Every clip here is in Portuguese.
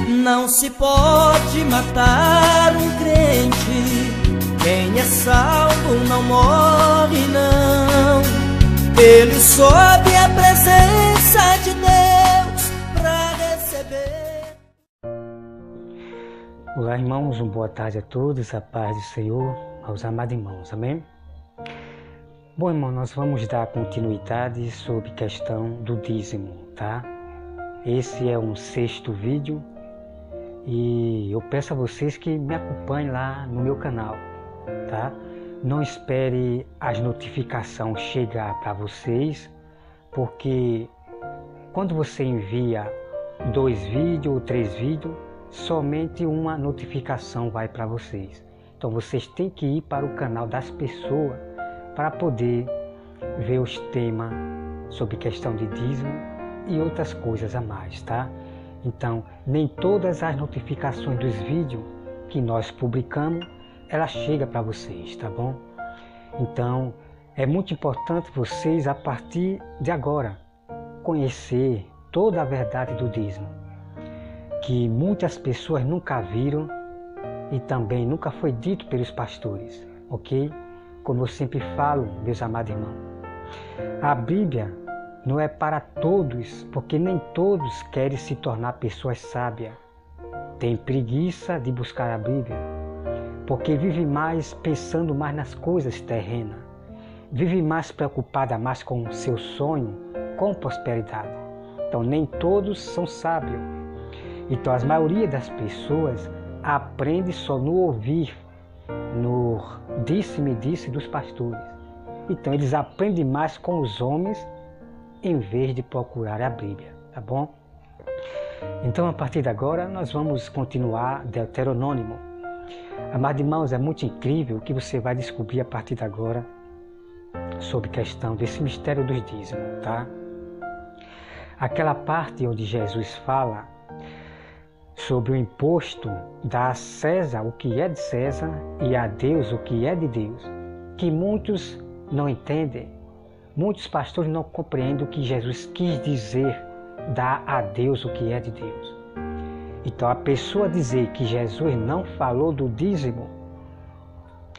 Não se pode matar um crente, quem é salvo não morre não. Ele sobe a presença de Deus para receber. Olá, irmãos, uma boa tarde a todos, a paz do Senhor, aos amados irmãos, amém? Bom, irmão, nós vamos dar continuidade sobre questão do dízimo, tá? Esse é um 6º vídeo e eu peço a vocês que me acompanhem lá no meu canal, tá? Não espere as notificações chegar para vocês, porque quando você envia 2 vídeos ou 3 vídeos, somente uma notificação vai para vocês. Então vocês têm que ir para o canal das pessoas para poder ver os temas sobre questão de dízimo e outras coisas a mais, tá? Então, nem todas as notificações dos vídeos que nós publicamos, ela chega para vocês, tá bom? Então, é muito importante vocês, a partir de agora, conhecer toda a verdade do dízimo, que muitas pessoas nunca viram e também nunca foi dito pelos pastores, ok? Como eu sempre falo, meus amados irmãos, a Bíblia não é para todos, porque nem todos querem se tornar pessoas sábias. Tem preguiça de buscar a Bíblia, porque vive mais pensando mais nas coisas terrenas, vive mais preocupada mais com o seu sonho, com prosperidade. Então nem todos são sábios. Então a maioria das pessoas aprende só no ouvir, no disse-me-disse dos pastores. Então eles aprendem mais com os homens em vez de procurar a Bíblia, tá bom? Então a partir de agora nós vamos continuar Deuteronômio. Amados irmãos, é muito incrível o que você vai descobrir a partir de agora sobre a questão desse mistério dos dízimos, tá? Aquela parte onde Jesus fala sobre o imposto, dar a César o que é de César e a Deus o que é de Deus, que muitos não entendem, muitos pastores não compreendem o que Jesus quis dizer, dar a Deus o que é de Deus. Então a pessoa dizer que Jesus não falou do dízimo,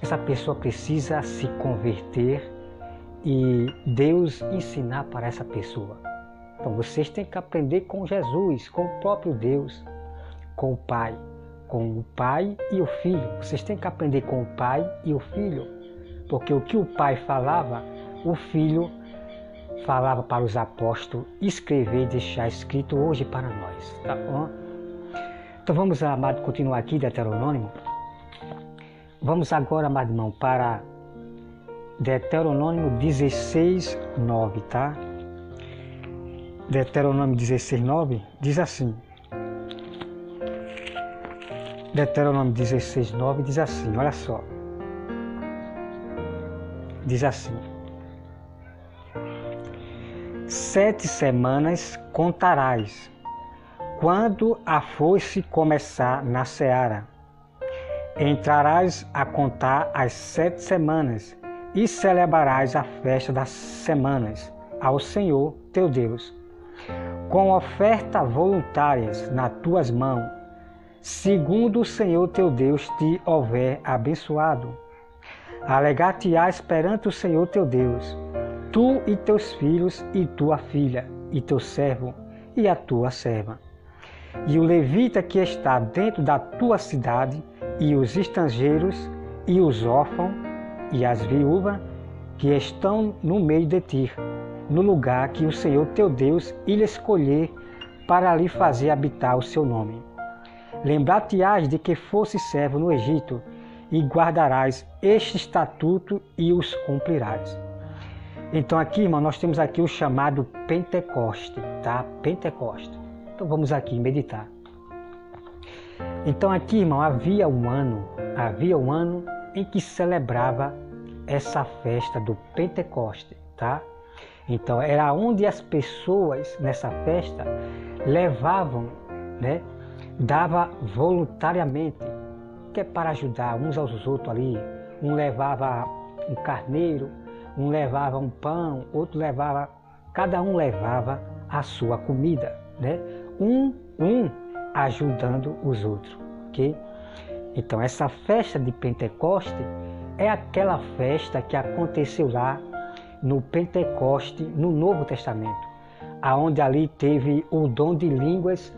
essa pessoa precisa se converter e Deus ensinar para essa pessoa. Então vocês têm que aprender com Jesus, com o próprio Deus, com o Pai e o Filho. Vocês têm que aprender com o Pai e o Filho, porque o que o Pai falava, o Filho falava para os apóstolos escrever e deixar escrito hoje para nós, tá bom? Então vamos, amado, continuar aqui Deuteronômio. Vamos agora, amado irmão, para Deuteronômio 16:9, tá? Deuteronômio 16:9 diz assim. Deuteronômio 16:9 diz assim, olha só. Diz assim: 7 semanas contarás, quando a foice começar na seara. Entrarás a contar as 7 semanas e celebrarás a festa das semanas ao Senhor teu Deus, com oferta voluntárias nas tuas mãos, segundo o Senhor teu Deus te houver abençoado. Alegar-te-ás perante o Senhor teu Deus, tu e teus filhos e tua filha, e teu servo e a tua serva. E o levita que está dentro da tua cidade, e os estrangeiros, e os órfãos, e as viúvas, que estão no meio de ti, no lugar que o Senhor teu Deus lhe escolher para lhe fazer habitar o seu nome. Lembrar-te-ás de que fosse servo no Egito, e guardarás este estatuto e os cumprirás. Então aqui, irmão, nós temos aqui o chamado Pentecoste, tá? Pentecoste. Então vamos aqui meditar. Então aqui, irmão, havia um ano em que celebrava essa festa do Pentecoste, tá? Então era onde as pessoas nessa festa levavam, né? Dava voluntariamente, que é para ajudar uns aos outros ali. Um levava um carneiro, um levava um pão, outro levava, cada um levava a sua comida, né? Um ajudando os outros, ok? Então essa festa de Pentecoste é aquela festa que aconteceu lá no Pentecoste, no Novo Testamento, aonde ali teve o dom de línguas,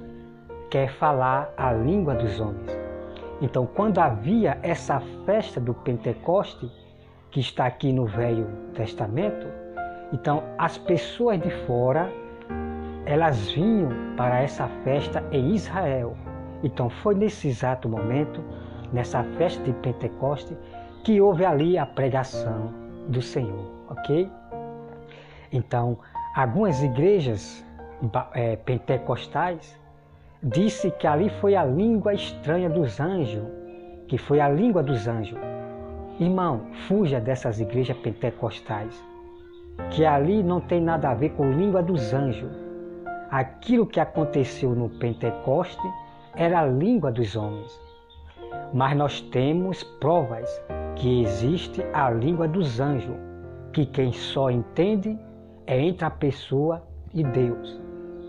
que é falar a língua dos homens. Então, quando havia essa festa do Pentecoste, que está aqui no Velho Testamento, então as pessoas de fora, elas vinham para essa festa em Israel. Então foi nesse exato momento, nessa festa de Pentecoste, que houve ali a pregação do Senhor, ok? Então, algumas igrejas pentecostais disse que ali foi a língua estranha dos anjos, que foi a língua dos anjos. Irmão, fuja dessas igrejas pentecostais, que ali não tem nada a ver com língua dos anjos. Aquilo que aconteceu no Pentecoste era a língua dos homens. Mas nós temos provas que existe a língua dos anjos, que quem só entende é entre a pessoa e Deus.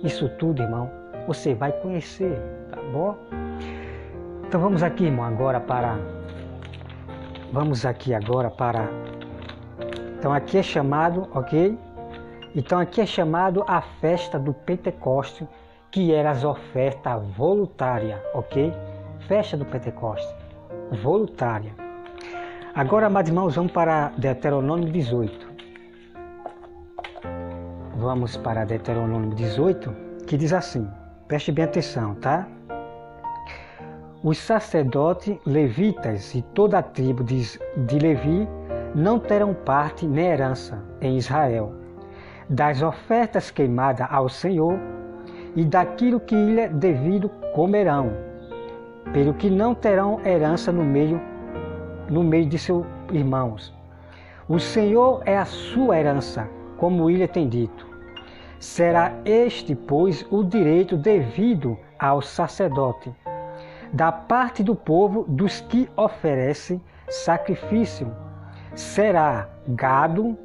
Isso tudo, irmão, você vai conhecer, tá bom? Então vamos aqui, irmão, agora para... Então aqui é chamado, ok? Então aqui é chamado a festa do Pentecoste, que era as ofertas voluntárias, ok? Festa do Pentecoste, voluntária. Agora, amados irmãos, vamos para Deuteronômio 18. Vamos para Deuteronômio 18, que diz assim, preste bem atenção, tá? Os sacerdotes levitas e toda a tribo de Levi não terão parte nem herança em Israel, das ofertas queimadas ao Senhor e daquilo que lhe é devido comerão, pelo que não terão herança no meio de seus irmãos. O Senhor é a sua herança, como ele tem dito. Será este, pois, o direito devido ao sacerdote, da parte do povo dos que oferecem sacrifício. Será gado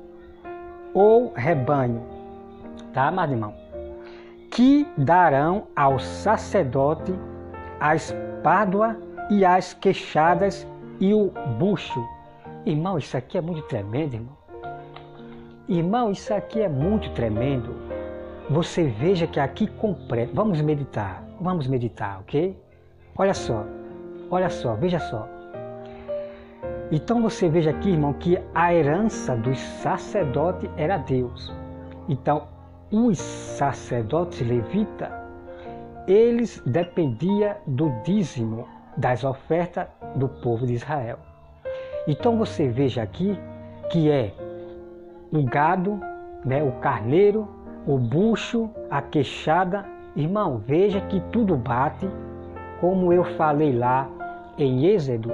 ou rebanho, tá, amado irmão? Que darão ao sacerdote a espádua e as queixadas e o bucho. Irmão, isso aqui é muito tremendo, irmão. Irmão, isso aqui é muito tremendo. Você veja que aqui completa. Vamos meditar, ok? Olha só, veja só. Então você veja aqui, irmão, que a herança dos sacerdotes era Deus. Então, os sacerdotes levitas, eles dependiam do dízimo das ofertas do povo de Israel. Então você veja aqui que é o gado, né, o carneiro, o bucho, a queixada. Irmão, veja que tudo bate, como eu falei lá em Êxodo,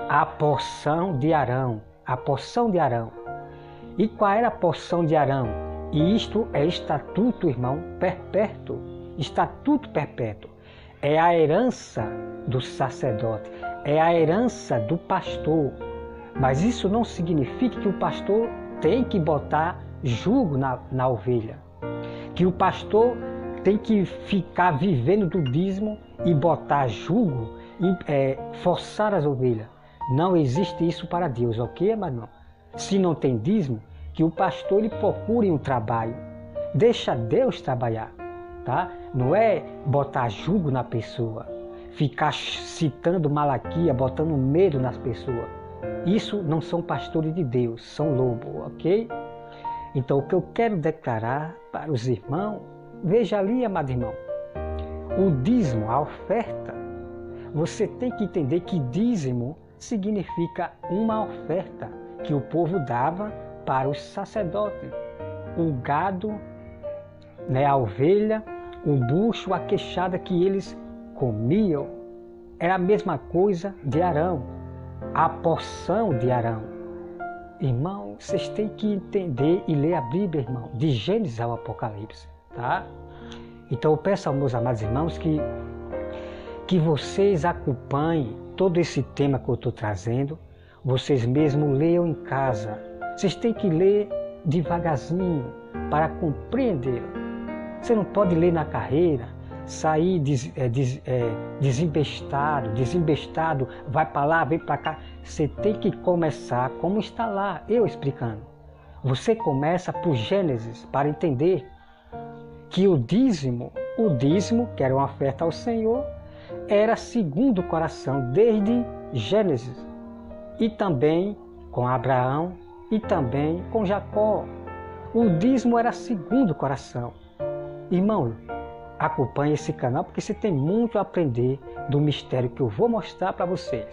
a porção de Arão. E qual era a porção de Arão? E isto é estatuto, irmão, perpétuo. Estatuto perpétuo. É a herança do sacerdote, é a herança do pastor. Mas isso não significa que o pastor tem que botar jugo na ovelha, que o pastor tem que ficar vivendo do dízimo e botar jugo e forçar as ovelhas. Não existe isso para Deus, ok, mas não. Se não tem dízimo, que o pastor ele procure um trabalho. Deixa Deus trabalhar, tá? Não é botar jugo na pessoa, ficar citando Malaquias, botando medo nas pessoas. Isso não são pastores de Deus, são lobos, ok? Então o que eu quero declarar para os irmãos, veja ali, amado irmão, o dízimo, a oferta. Você tem que entender que dízimo significa uma oferta que o povo dava para os sacerdotes. O gado, né, a ovelha, o bucho, a queixada que eles comiam, era a mesma coisa de Arão, a porção de Arão. Irmão, vocês têm que entender e ler a Bíblia, irmão, de Gênesis ao Apocalipse, tá? Então eu peço aos meus amados irmãos que vocês acompanhem todo esse tema que eu estou trazendo, vocês mesmos leiam em casa. Vocês têm que ler devagarzinho para compreender. Você não pode ler na carreira, sair desembestado, vai para lá, vem para cá. Você tem que começar como está lá, eu explicando. Você começa por Gênesis para entender que o dízimo, que era uma oferta ao Senhor, era segundo o coração desde Gênesis. E também com Abraão e também com Jacó. O dízimo era segundo o coração. Irmão, acompanhe esse canal porque você tem muito a aprender do mistério que eu vou mostrar para vocês.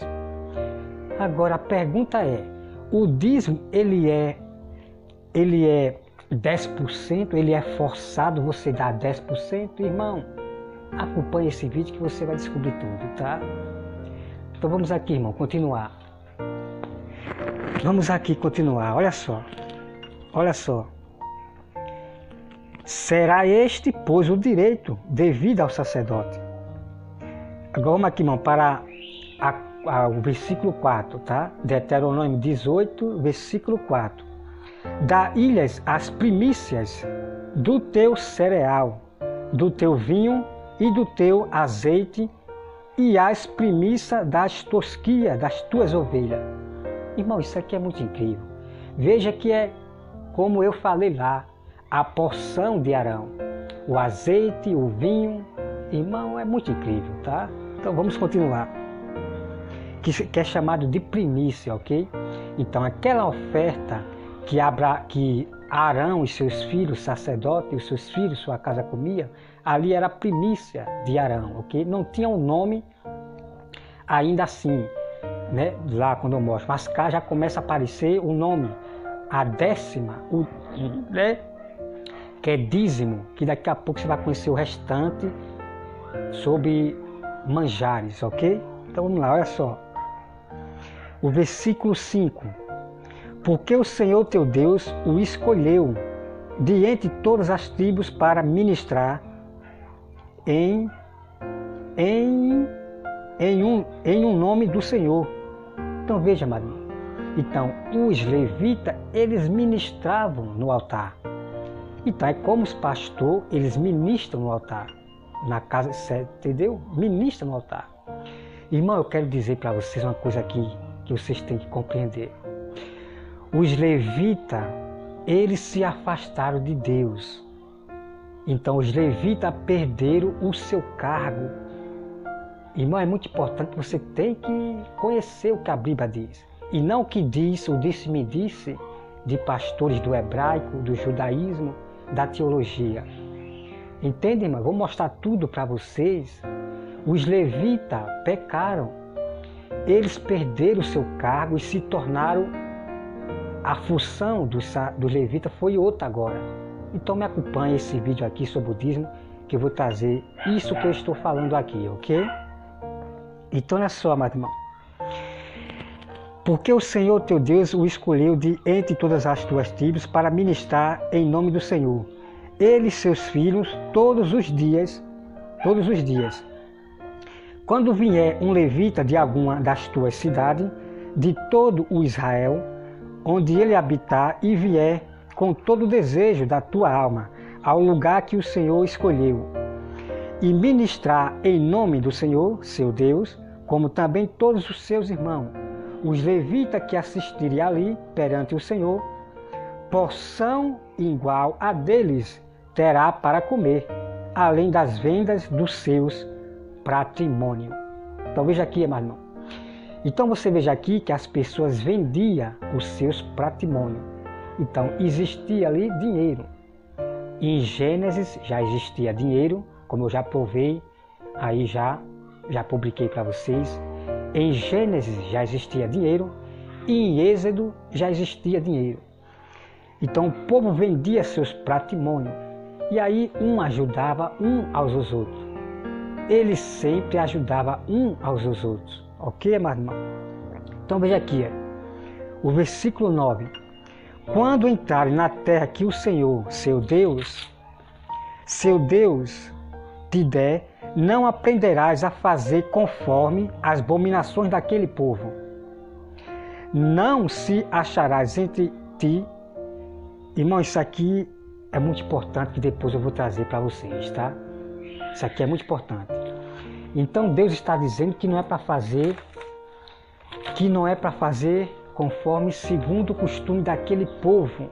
Agora a pergunta é, o dízimo ele é 10%, ele é forçado você dar 10%? Irmão, acompanhe esse vídeo que você vai descobrir tudo, tá? Então vamos aqui, irmão, continuar. Vamos aqui continuar, olha só. Será este, pois, o direito devido ao sacerdote. Agora vamos aqui, irmão, para o versículo 4, tá? Deuteronômio 18, versículo 4. Dá-lhes as primícias do teu cereal, do teu vinho e do teu azeite, e as primícias das tosquias das tuas ovelhas. Irmão, isso aqui é muito incrível. Veja que é como eu falei lá, a porção de Arão, o azeite, o vinho. Irmão, é muito incrível, tá? Então vamos continuar. Que é chamado de primícia, ok? Então aquela oferta que Arão e seus filhos, sacerdotes, e os seus filhos, sua casa comia, ali era a primícia de Arão, ok? Não tinha um nome ainda assim, né? Lá quando eu mostro, mas cá já começa a aparecer o nome, a 10ª, né? Que é dízimo, que daqui a pouco você vai conhecer o restante sobre manjares, ok? Então vamos lá, olha só. O versículo 5. Porque o Senhor teu Deus o escolheu de entre todas as tribos para ministrar em um nome do Senhor. Então veja, Maria. Então, os levitas, eles ministravam no altar. Então, é como os pastores, eles ministram no altar. Na casa, entendeu? Ministram no altar. Irmão, eu quero dizer para vocês uma coisa aqui que vocês têm que compreender. Os levitas, eles se afastaram de Deus. Então, os levitas perderam o seu cargo. Irmão, é muito importante, você tem que conhecer o que a Bíblia diz. E não o que diz, o disse-me disse, de pastores do hebraico, do judaísmo, da teologia. Entende, irmão? Vou mostrar tudo para vocês. Os levitas pecaram. Eles perderam o seu cargo e se tornaram... A função do levita foi outra agora. Então me acompanhe esse vídeo aqui sobre o dízimo, que eu vou trazer isso que eu estou falando aqui, ok? Então olha só, meu irmão. Porque o Senhor teu Deus o escolheu de entre todas as tuas tribos para ministrar em nome do Senhor. Ele e seus filhos todos os dias. Quando vier um levita de alguma das tuas cidades, de todo o Israel, onde ele habitar, e vier com todo o desejo da tua alma ao lugar que o Senhor escolheu, e ministrar em nome do Senhor, seu Deus, como também todos os seus irmãos, os levitas que assistirem ali perante o Senhor, porção igual a deles terá para comer, além das vendas dos seus patrimônios. Então veja aqui, meu irmão. Então você veja aqui que as pessoas vendiam os seus patrimônios. Então existia ali dinheiro. Em Gênesis já existia dinheiro, como eu já provei, aí já publiquei para vocês. Em Gênesis já existia dinheiro e em Êxodo já existia dinheiro. Então o povo vendia seus patrimônios e aí um ajudava aos outros. Eles sempre ajudavam aos outros. Ok, meu irmão? Então veja aqui, o versículo 9. Quando entrarem na terra que o Senhor, seu Deus te der, não aprenderás a fazer conforme as abominações daquele povo. Não se acharás entre ti. Irmão, isso aqui é muito importante que depois eu vou trazer para vocês, tá? Isso aqui é muito importante. Então Deus está dizendo que não é para fazer, conforme segundo o costume daquele povo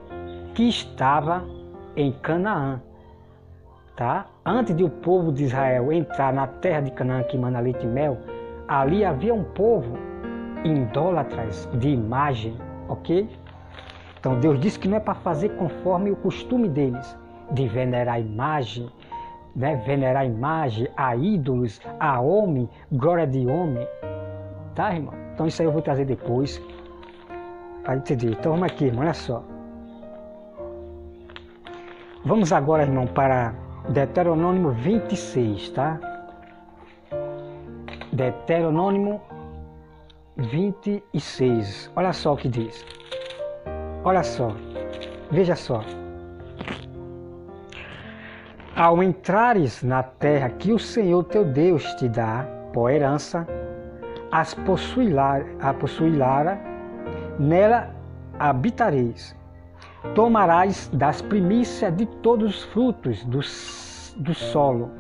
que estava em Canaã. Tá? Antes de o povo de Israel entrar na terra de Canaã, que mana leite e mel, ali havia um povo idólatras de imagem, ok? Então Deus disse que não é para fazer conforme o costume deles, de venerar imagem, né? Venerar imagem a ídolos, a homem, glória de homem. Tá, irmão? Então isso aí eu vou trazer depois para entender. Então vamos aqui, irmão, olha só. Vamos agora, irmão, para Deuteronômio 26, tá? Deuteronômio 26. Olha só o que diz. Olha só. Veja só. Ao entrares na terra que o Senhor teu Deus te dá por herança, a possuirá, nela habitareis. Tomarás das primícias de todos os frutos do solo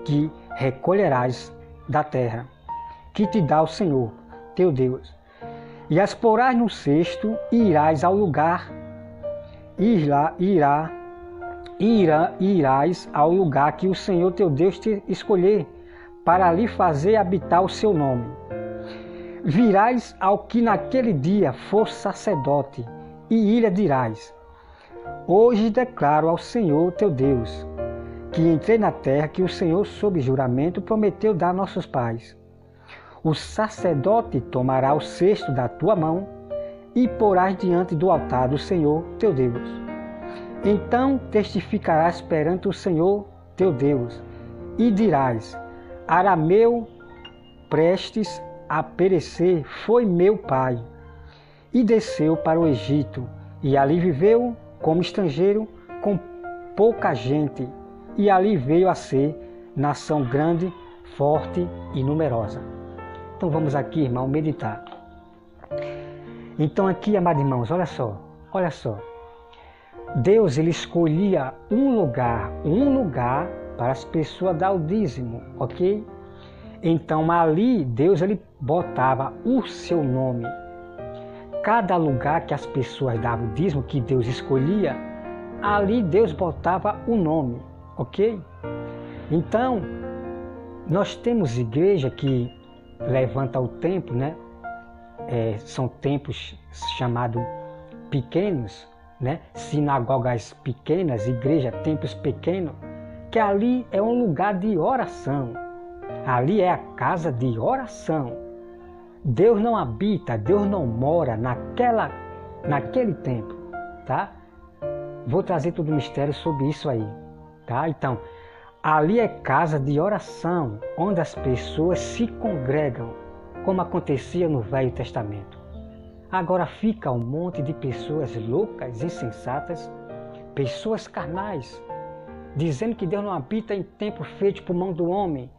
que recolherás da terra, que te dá o Senhor, teu Deus. E as porás no cesto e irás ao lugar, irás ao lugar que o Senhor teu Deus te escolher, para ali fazer habitar o seu nome. Virás ao que naquele dia for sacerdote, e lhe dirás: hoje declaro ao Senhor teu Deus, que entrei na terra que o Senhor, sob juramento, prometeu dar a nossos pais. O sacerdote tomará o cesto da tua mão e porás diante do altar do Senhor teu Deus. Então testificarás perante o Senhor teu Deus e dirás: Arameu, prestes a perecer, foi meu pai, e desceu para o Egito, e ali viveu como estrangeiro com pouca gente, e ali veio a ser nação grande, forte e numerosa. Então vamos aqui, irmão, meditar. Então aqui, amados irmãos, olha só. Deus, ele escolhia um lugar para as pessoas dar o dízimo, ok? Então ali, Deus, ele botava o seu nome. Cada lugar que as pessoas davam o dízimo, que Deus escolhia, ali Deus botava o nome, ok? Então, nós temos igreja que levanta o templo, né? São templos chamados pequenos, né? Sinagogas pequenas, igreja, templos pequenos, que ali é um lugar de oração. Ali é a casa de oração. Deus não habita, Deus não mora naquele templo, tá? Vou trazer todo o mistério sobre isso aí, tá? Então, ali é casa de oração, onde as pessoas se congregam, como acontecia no Velho Testamento. Agora fica um monte de pessoas loucas, insensatas, pessoas carnais, dizendo que Deus não habita em templo feito por mão do homem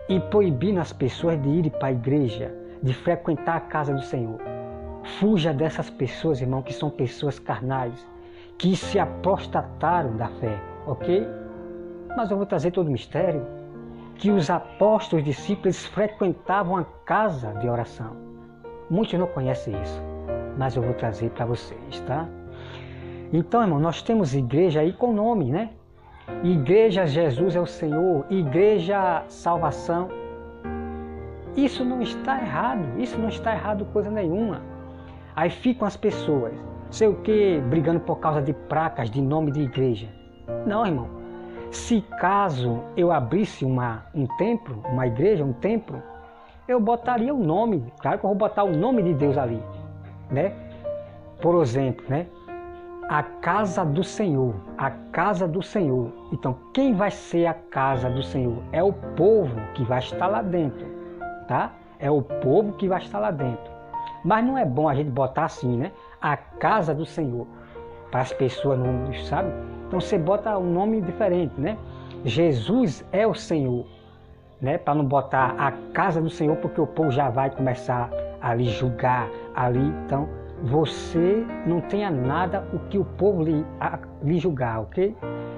e proibindo as pessoas de irem para a igreja, de frequentar a casa do Senhor. Fuja dessas pessoas, irmão, que são pessoas carnais, que se apostataram da fé, ok? Mas eu vou trazer todo o mistério, que os apóstolos, discípulos, frequentavam a casa de oração. Muitos não conhecem isso, mas eu vou trazer para vocês, tá? Então, irmão, nós temos igreja aí com nome, né? Igreja Jesus é o Senhor, Igreja Salvação. Isso não está errado coisa nenhuma. Aí ficam as pessoas, sei o que, brigando por causa de placas, de nome de igreja. Não, irmão. Se caso eu abrisse um templo, uma igreja, um templo, eu botaria o nome, claro que eu vou botar o nome de Deus ali, né? Por exemplo, né? A casa do Senhor, a casa do Senhor. Então, quem vai ser a casa do Senhor? É o povo que vai estar lá dentro, tá? É o povo que vai estar lá dentro. Mas não é bom a gente botar assim, né? A casa do Senhor, para as pessoas não sabem. Então você bota um nome diferente, né? Jesus é o Senhor, né? Para não botar a casa do Senhor, porque o povo já vai começar a lhe julgar ali. Então, você não tenha nada o que o povo lhe julgar, ok?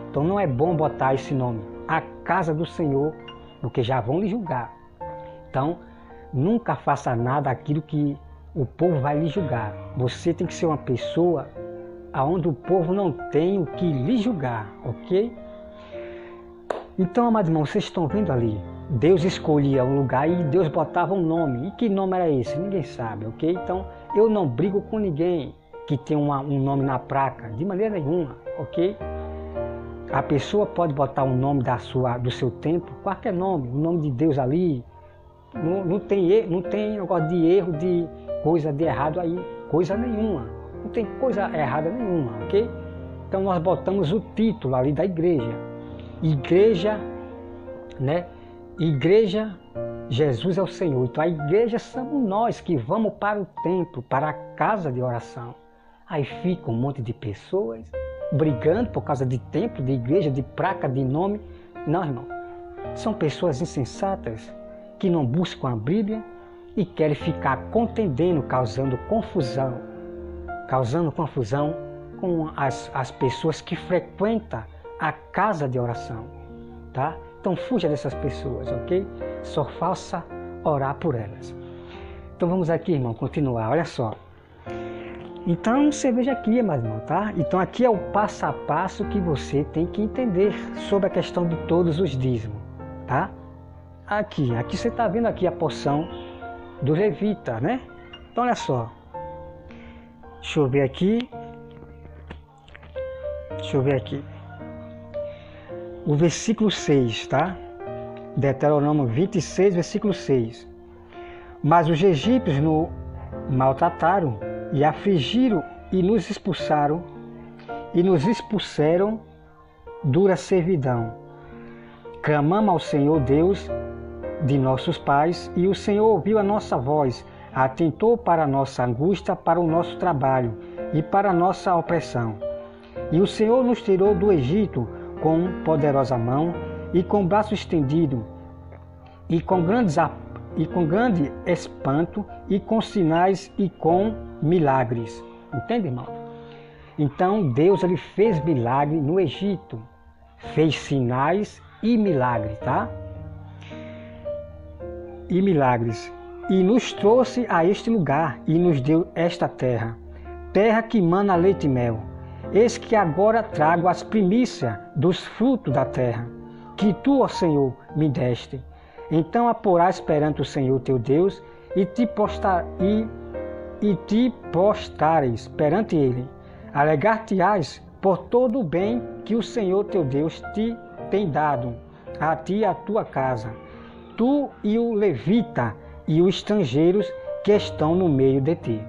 Então não é bom botar esse nome, a casa do Senhor, porque já vão lhe julgar. Então, nunca faça nada aquilo que o povo vai lhe julgar. Você tem que ser uma pessoa onde o povo não tem o que lhe julgar, ok? Então, amados irmãos, vocês estão vendo ali, Deus escolhia um lugar e Deus botava um nome. E que nome era esse? Ninguém sabe, ok? Então, eu não brigo com ninguém que tem um nome na placa, de maneira nenhuma, ok? A pessoa pode botar um nome do seu templo, qualquer nome, o nome de Deus ali. Não tem negócio de erro, de coisa de errado aí, coisa nenhuma. Não tem coisa errada nenhuma, ok? Então nós botamos o título ali da igreja. Igreja, né? Igreja, Jesus é o Senhor. Então a igreja somos nós que vamos para o templo, para a casa de oração. Aí fica um monte de pessoas brigando por causa de templo, de igreja, de placa, de nome. Não, irmão. São pessoas insensatas que não buscam a Bíblia e querem ficar contendendo, causando confusão com as pessoas que frequentam a casa de oração, tá? Então fuja dessas pessoas, ok? Só faça orar por elas. Então vamos aqui, irmão, continuar, olha só. Então você veja aqui, meu irmão, tá? Então aqui é o passo a passo que você tem que entender sobre a questão de todos os dízimos, tá? Aqui você está vendo aqui a porção do levita, né? Então olha só. Deixa eu ver aqui. O versículo 6, tá? Deuteronômio 26, versículo 6. Mas os egípcios nos maltrataram e afligiram e nos expulsaram dura servidão. Clamamos ao Senhor Deus de nossos pais, e o Senhor ouviu a nossa voz, atentou para a nossa angústia, para o nosso trabalho e para a nossa opressão. E o Senhor nos tirou do Egito com poderosa mão e com braço estendido, e com grande espanto, e com sinais e com milagres. Entende, irmão? Então Deus ele fez milagre no Egito, fez sinais e milagres, tá? E milagres, e nos trouxe a este lugar, e nos deu esta terra, terra que mana leite e mel. Eis que agora trago as primícias dos frutos da terra, que tu, ó Senhor, me deste. Então aporás perante o Senhor teu Deus, e te postares perante ele. Alegar-te-ás por todo o bem que o Senhor teu Deus te tem dado, a ti e a tua casa, tu e o levita e os estrangeiros que estão no meio de ti.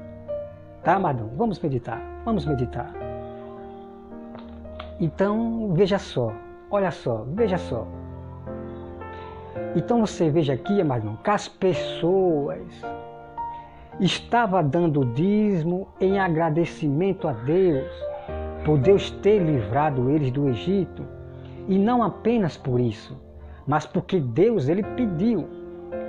Tá, amado? Vamos meditar. Então, veja só, olha só, veja só. Então você veja aqui, amado, que as pessoas estavam dando dízimo em agradecimento a Deus, por Deus ter livrado eles do Egito, e não apenas por isso, mas porque Deus ele pediu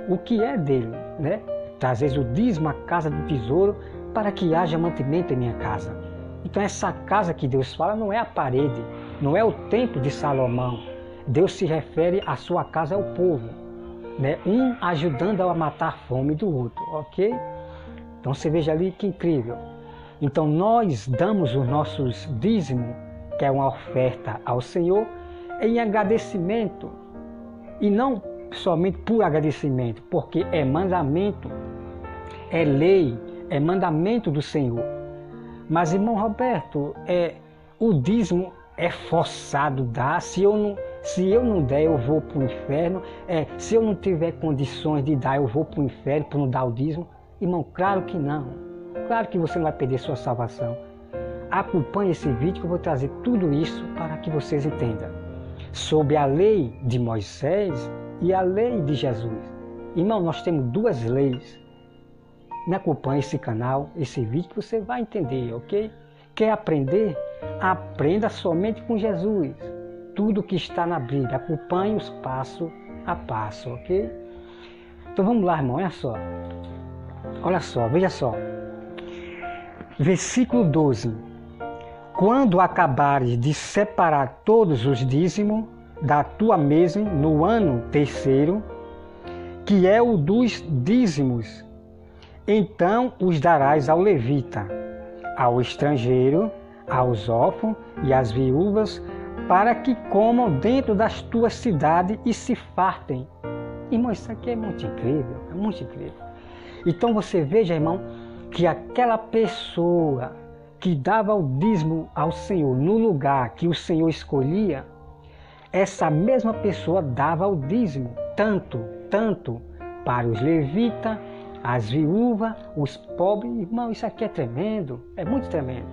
o que é dele, né? Trazeis o dízimo à casa do tesouro para que haja mantimento em minha casa. Então essa casa que Deus fala não é a parede, não é o templo de Salomão. Deus se refere à sua casa, ao povo, né? Um ajudando a matar a fome do outro, ok? Então você veja ali que incrível. Então nós damos os nossos dízimos, que é uma oferta ao Senhor, em agradecimento. E não somente por agradecimento, porque é mandamento, é lei, é mandamento do Senhor. Mas, irmão Roberto, o dízimo é forçado dar. Se eu não der, eu vou para o inferno. Se eu não tiver condições de dar, eu vou para o inferno por não dar o dízimo. Irmão, claro que não. Claro que você não vai perder sua salvação. Acompanhe esse vídeo que eu vou trazer tudo isso para que vocês entendam. Sobre a lei de Moisés e a lei de Jesus. Irmão, nós temos duas leis. Me acompanhe esse canal, esse vídeo que você vai entender, ok? Quer aprender? Aprenda somente com Jesus. Tudo que está na Bíblia, acompanhe os passo a passo, ok? Então vamos lá, irmão, olha só. Olha só, veja só. Versículo 12. Quando acabares de separar todos os dízimos, da tua mesa no ano terceiro, que é o dos dízimos. Então os darás ao levita, ao estrangeiro, aos órfãos e às viúvas, para que comam dentro das tuas cidades e se fartem. Irmão, isso aqui é muito incrível, é muito incrível. Então você veja, irmão, que aquela pessoa que dava o dízimo ao Senhor no lugar que o Senhor escolhia, essa mesma pessoa dava o dízimo, tanto para os levitas, as viúvas, os pobres. Irmão, isso aqui é tremendo, é muito tremendo.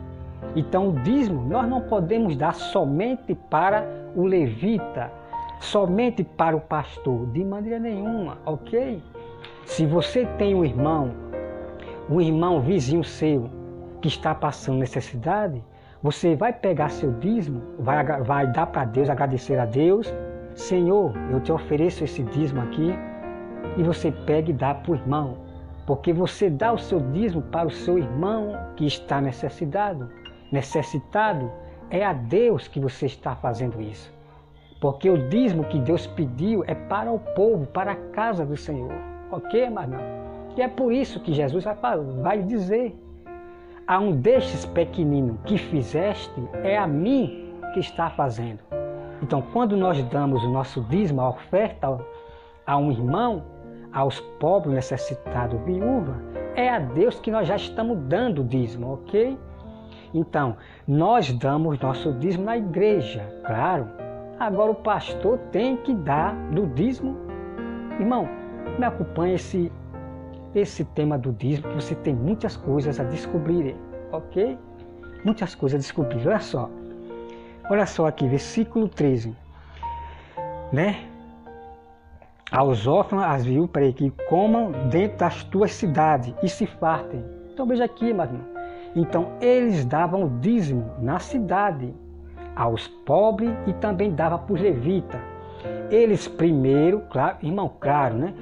Então o dízimo nós não podemos dar somente para o levita, somente para o pastor, de maneira nenhuma, ok? Se você tem um irmão vizinho seu, que está passando necessidade, você vai pegar seu dízimo, vai dar para Deus, agradecer a Deus. Senhor, eu te ofereço esse dízimo aqui, e você pega e dá para o irmão, porque você dá o seu dízimo para o seu irmão que está necessitado, é a Deus que você está fazendo isso. Porque o dízimo que Deus pediu é para o povo, para a casa do Senhor. Ok, irmão? E é por isso que Jesus vai dizer: a um destes pequeninos que fizeste, é a mim que está fazendo. Então, quando nós damos o nosso dízimo, a oferta a um irmão, aos pobres, necessitados, viúva, é a Deus que nós já estamos dando o dízimo, ok? Então, nós damos nosso dízimo na igreja, claro. Agora o pastor tem que dar do dízimo. Irmão, me acompanhe esse tema do dízimo, que você tem muitas coisas a descobrir, ok? Muitas coisas a descobrir. Olha só aqui, versículo 13, né? Aos órfãos, às viúvas, para que comam dentro das tuas cidades e se fartem. Então veja aqui, irmão. Então eles davam o dízimo na cidade aos pobres e também dava para os levitas. Eles primeiro, claro, irmão, claro, né?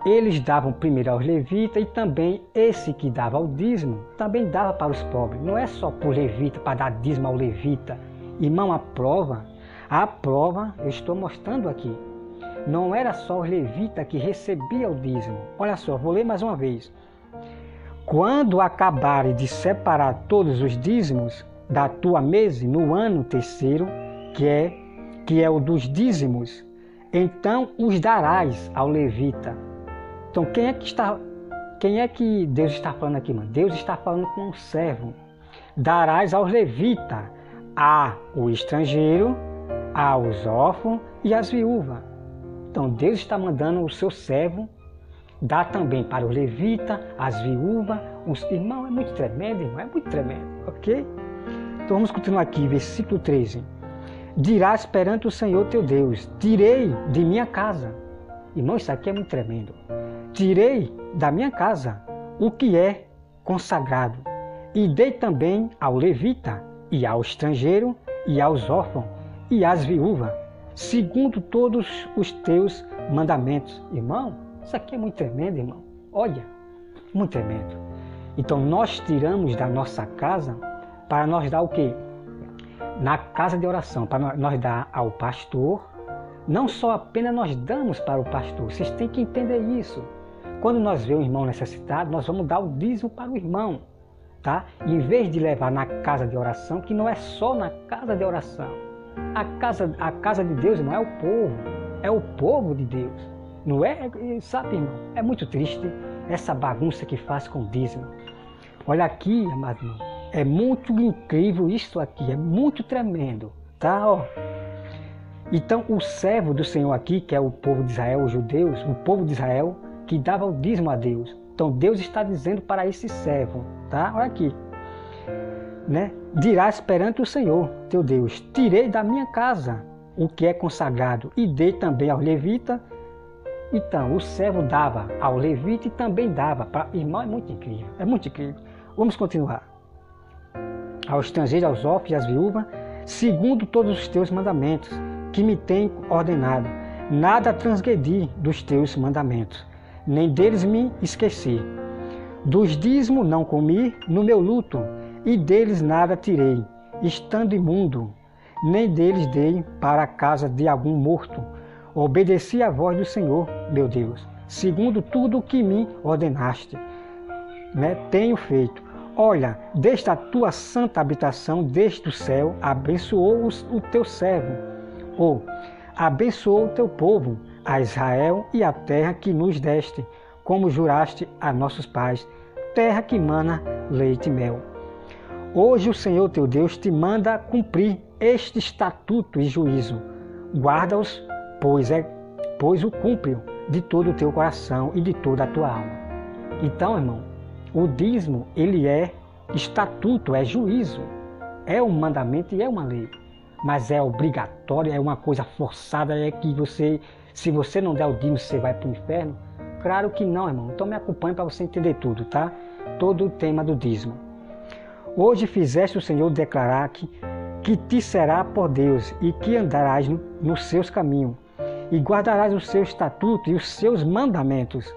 Eles davam primeiro aos levitas e também esse que dava o dízimo também dava para os pobres. Não é só para o levita, para dar dízimo ao levita. Irmão, a prova eu estou mostrando aqui. Não era só os levitas que recebiam o dízimo. Olha só, vou ler mais uma vez. Quando acabarem de separar todos os dízimos da tua mesa no ano terceiro, que é o dos dízimos, então os darás ao levita. Então quem é que Deus está falando aqui, mano? Deus está falando com um servo. Darás aos levitas, ao estrangeiro, aos órfãos e às viúvas. Então Deus está mandando o seu servo dar também para os levitas, as viúvas, os irmãos. É muito tremendo, irmão, é muito tremendo, ok? Então vamos continuar aqui, versículo 13. Dirás perante o Senhor teu Deus: tirei de minha casa. Irmão, isso aqui é muito tremendo. Tirei da minha casa o que é consagrado, e dei também ao levita, e ao estrangeiro, e aos órfãos, e às viúvas, segundo todos os teus mandamentos. Irmão, isso aqui é muito tremendo, irmão. Olha, muito tremendo. Então nós tiramos da nossa casa para nós dar o quê? Na casa de oração, para nós dar ao pastor. Não só apenas nós damos para o pastor, vocês têm que entender isso. Quando nós vemos um irmão necessitado, nós vamos dar o dízimo para o irmão, tá? Em vez de levar na casa de oração, que não é só na casa de oração. A casa de Deus não é o povo de Deus. Não é, sabe, irmão? É muito triste essa bagunça que faz com o dízimo. Olha aqui, amado irmão, é muito incrível isso aqui, é muito tremendo, tá? Ó. Então o servo do Senhor aqui, que é o povo de Israel, os judeus, o povo de Israel, que dava o dízimo a Deus. Então Deus está dizendo para esse servo, tá? Olha aqui, né? Dirás perante o Senhor teu Deus: tirei da minha casa o que é consagrado e dei também ao levita. Então o servo dava ao levita e também dava para... Irmão, é muito incrível, é muito incrível. Vamos continuar. Ao estrangeiro, aos órfãos e às viúvas, segundo todos os teus mandamentos que me tem ordenado, nada transgredi dos teus mandamentos, nem deles me esqueci. Dos dízimos não comi no meu luto, e deles nada tirei, estando imundo, nem deles dei para a casa de algum morto. Obedeci à voz do Senhor, meu Deus, segundo tudo o que me ordenaste, tenho feito. Olha, desde a tua santa habitação, desde o céu, abençoou o teu servo, abençoou o teu povo, a Israel e a terra que nos deste, como juraste a nossos pais, terra que mana leite e mel. Hoje o Senhor teu Deus te manda cumprir este estatuto e juízo. Guarda-os, pois o cumpre de todo o teu coração e de toda a tua alma. Então, irmão, o dízimo, ele é estatuto, é juízo, é um mandamento e é uma lei. Mas é obrigatório, é uma coisa forçada, é que se você não der o dízimo, você vai para o inferno? Claro que não, irmão. Então me acompanhe para você entender tudo, tá? Todo o tema do dízimo. Hoje fizeste o Senhor declarar que te será por Deus e que andarás nos seus caminhos e guardarás o seu estatuto e os seus mandamentos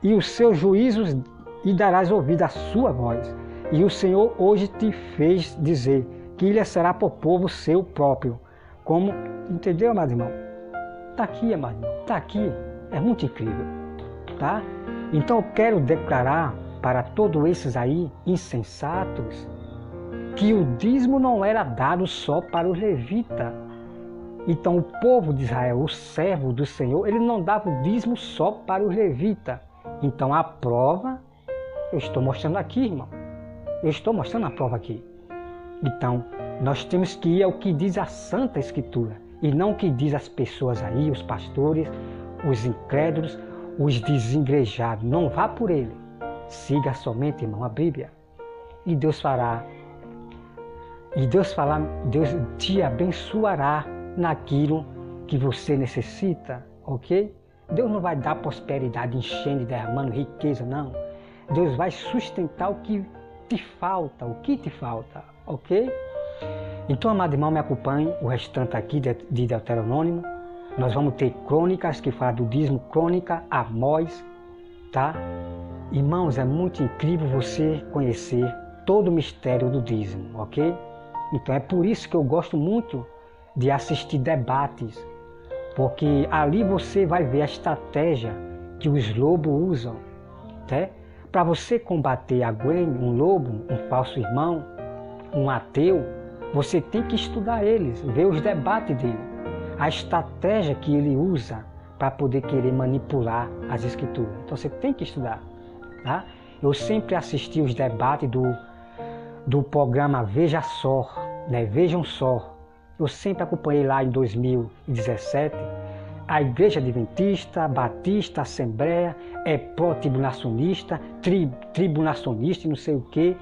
e os seus juízos e darás ouvido à sua voz. E o Senhor hoje te fez dizer que ele será por povo seu próprio. Como, entendeu, amado irmão? Está aqui, amado irmão, está aqui. É muito incrível, tá? Então eu quero declarar para todos esses aí insensatos que o dízimo não era dado só para os levitas. Então o povo de Israel, o servo do Senhor, ele não dava o dízimo só para os levitas. Então a prova, eu estou mostrando aqui, irmão. Eu estou mostrando a prova aqui. Então, nós temos que ir ao que diz a Santa Escritura e não o que diz as pessoas aí, os pastores, os incrédulos, os desigrejados. Não vá por ele. Siga somente, irmão, a Bíblia. E Deus fará. Deus te abençoará naquilo que você necessita, ok? Deus não vai dar prosperidade, enchendo, derramando riqueza, não. Deus vai sustentar o que te falta, ok? Então, amado irmão, me acompanhe o restante aqui de Deuteronômio. Nós vamos ter crônicas que falam do dízimo, crônica, Amós, tá? Irmãos, é muito incrível você conhecer todo o mistério do dízimo, ok? Então é por isso que eu gosto muito de assistir debates, porque ali você vai ver a estratégia que os lobos usam, tá? Para você combater a Gwen, um lobo, um falso irmão, um ateu, você tem que estudar eles, ver os debates dele, a estratégia que ele usa para poder querer manipular as escrituras. Então você tem que estudar, tá? Eu sempre assisti os debates do programa Veja Só, Vejam Só. Eu sempre acompanhei lá em 2017. A Igreja Adventista, Batista, Assembleia, pró-tribulacionista, tribulacionista e não sei o quê.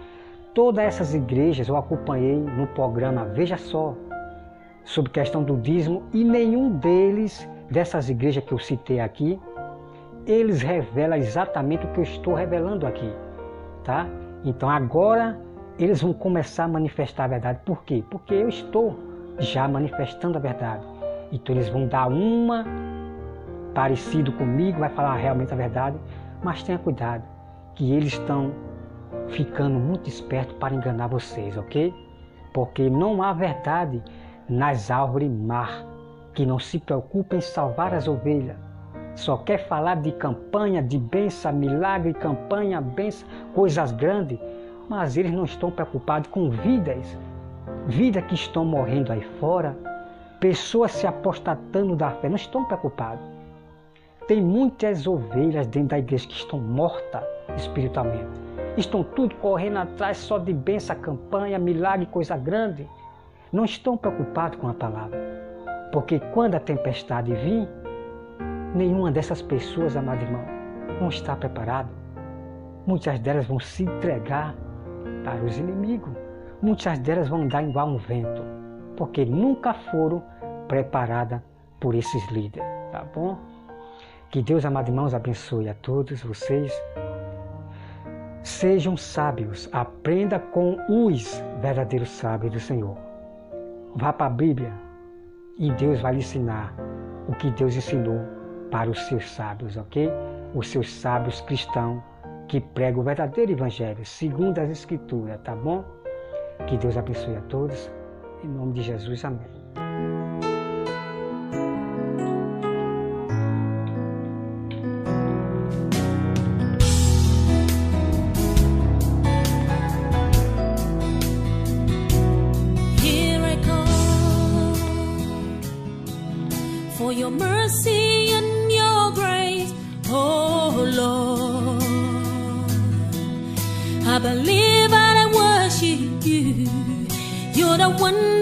Todas essas igrejas eu acompanhei no programa Veja Só, sobre questão do dízimo, e nenhum dessas igrejas que eu citei aqui, eles revelam exatamente o que eu estou revelando aqui, tá? Então agora eles vão começar a manifestar a verdade. Por quê? Porque eu estou já manifestando a verdade. Então eles vão dar uma parecido comigo, vai falar realmente a verdade, mas tenha cuidado, que eles estão ficando muito espertos para enganar vocês, ok? Porque não há verdade nas árvores mar, que não se preocupa em salvar as ovelhas. Só quer falar de campanha, de bênção, milagre, campanha, bênção, coisas grandes, mas eles não estão preocupados com vidas que estão morrendo aí fora, pessoas se apostatando da fé, não estão preocupados. Tem muitas ovelhas dentro da igreja que estão mortas espiritualmente. Estão tudo correndo atrás só de bênção, campanha, milagre, coisa grande. Não estão preocupados com a palavra. Porque quando a tempestade vir, nenhuma dessas pessoas, amado irmão, não está preparada. Muitas delas vão se entregar para os inimigos. Muitas delas vão andar igual um vento, porque nunca foram preparadas por esses líderes, tá bom? Que Deus, amados irmãos, abençoe a todos vocês. Sejam sábios, aprenda com os verdadeiros sábios do Senhor. Vá para a Bíblia e Deus vai lhe ensinar o que Deus ensinou para os seus sábios, ok? Os seus sábios cristãos que pregam o verdadeiro evangelho, segundo as Escrituras, tá bom? Que Deus abençoe a todos, Em nome de Jesus, amém. For your mercy and your grace, oh Lord, I believe I worship you. You're the one